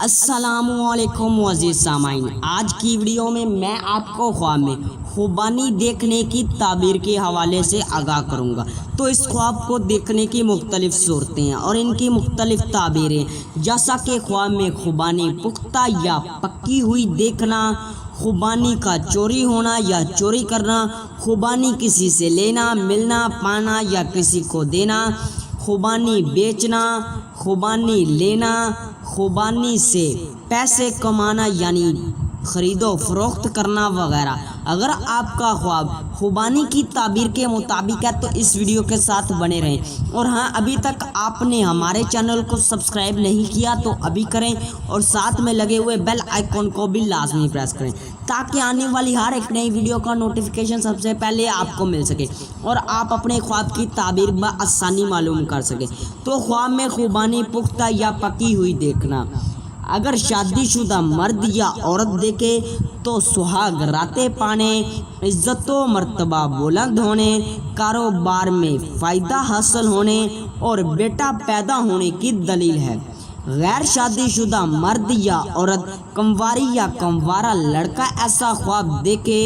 السلام علیکم عزیز سامعین، آج کی ویڈیو میں میں آپ کو خواب میں خوبانی دیکھنے کی تعبیر کے حوالے سے آگاہ کروں گا۔ تو اس خواب کو دیکھنے کی مختلف صورتیں ہیں اور ان کی مختلف تعبیریں، جیسا کہ خواب میں خوبانی پختہ یا پکی ہوئی دیکھنا، خوبانی کا چوری ہونا یا چوری کرنا، خوبانی کسی سے لینا، ملنا، پانا یا کسی کو دینا، خوبانی بیچنا، خوبانی لینا، خوبانی سے پیسے کمانا یعنی خرید و فروخت کرنا وغیرہ۔ اگر آپ کا خواب خوبانی کی تعبیر کے مطابق ہے تو اس ویڈیو کے ساتھ بنے رہیں، اور ہاں ابھی تک آپ نے ہمارے چینل کو سبسکرائب نہیں کیا تو ابھی کریں اور ساتھ میں لگے ہوئے بیل آئیکن کو بھی لازمی پریس کریں تاکہ آنے والی ہر ایک نئی ویڈیو کا نوٹیفیکیشن سب سے پہلے آپ کو مل سکے اور آپ اپنے خواب کی تعبیر بآسانی معلوم کر سکیں۔ تو خواب میں خوبانی پختہ یا پکی ہوئی دیکھنا، اگر شادی شدہ مرد یا عورت دیکھے تو سہاگ راتیں پانے، عزت و مرتبہ بلند ہونے، کاروبار میں فائدہ حاصل ہونے اور بیٹا پیدا ہونے کی دلیل ہے۔ غیر شادی شدہ مرد یا عورت، کنواری یا کنوارا لڑکا ایسا خواب دیکھے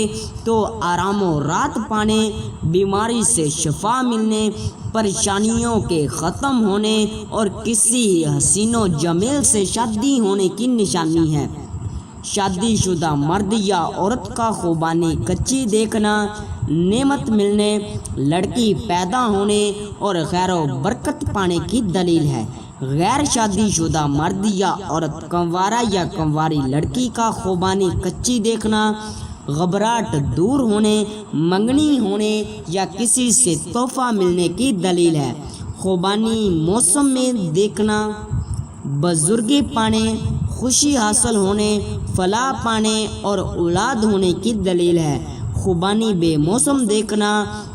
تو آرام و راحت پانے، بیماری سے شفا ملنے، پریشانیوں کے ختم ہونے اور کسی حسین و جمیل سے شادی ہونے کی نشانی ہے۔ شادی شدہ مرد یا عورت کا خوبانی کچی دیکھنا، نعمت ملنے، لڑکی پیدا ہونے اور خیر و برکت پانے کی دلیل ہے۔ غیر شادی شدہ مرد یا عورت، کنوارا یا کنواری لڑکی کا خوبانی کچی دیکھنا، گھبراہٹ دور ہونے، منگنی ہونے یا کسی سے تحفہ ملنے کی دلیل ہے۔ خوبانی موسم میں دیکھنا، بزرگی پانے، خوشی حاصل ہونے، فلاح پانے اور اولاد ہونے کی دلیل ہے۔ خوبانی بے موسم دیکھنا،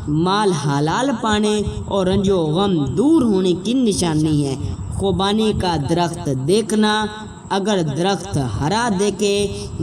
مال حلال پانے اور رنج و غم دور ہونے کی نشانی ہے۔ خوبانی کا درخت دیکھنا، اگر درخت ہرا دیکھے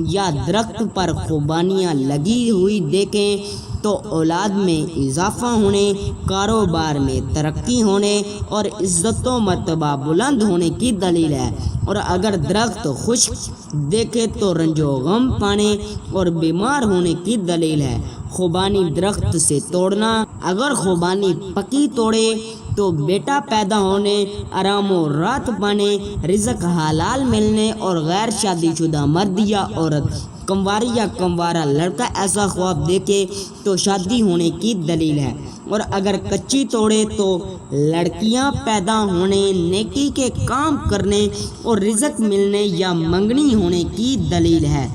یا درخت پر خوبانیاں لگی ہوئی دیکھیں تو اولاد میں اضافہ ہونے، کاروبار میں ترقی ہونے اور عزت و مرتبہ بلند ہونے کی دلیل ہے۔ اور اگر درخت خشک دیکھے تو رنج و غم پانے اور بیمار ہونے کی دلیل ہے۔ خوبانی درخت سے توڑنا، اگر خوبانی پکی توڑے تو بیٹا پیدا ہونے، آرام و راحت پانے، رزق حلال ملنے اور غیر شادی شدہ مرد یا عورت، کنواری یا کنوارا لڑکا ایسا خواب دیکھے تو شادی ہونے کی دلیل ہے۔ اور اگر کچی توڑے تو لڑکیاں پیدا ہونے، نیکی کے کام کرنے اور رزق ملنے یا منگنی ہونے کی دلیل ہے۔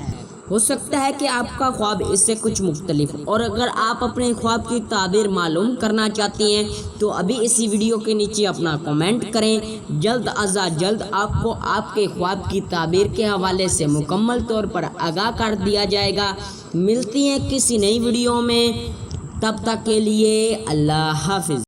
ہو سکتا ہے کہ آپ کا خواب اس سے کچھ مختلف، اور اگر آپ اپنے خواب کی تعبیر معلوم کرنا چاہتی ہیں تو ابھی اسی ویڈیو کے نیچے اپنا کمنٹ کریں۔ جلد از جلد آپ کو آپ کے خواب کی تعبیر کے حوالے سے مکمل طور پر آگاہ کر دیا جائے گا۔ ملتی ہیں کسی نئی ویڈیو میں، تب تک کے لیے اللہ حافظ۔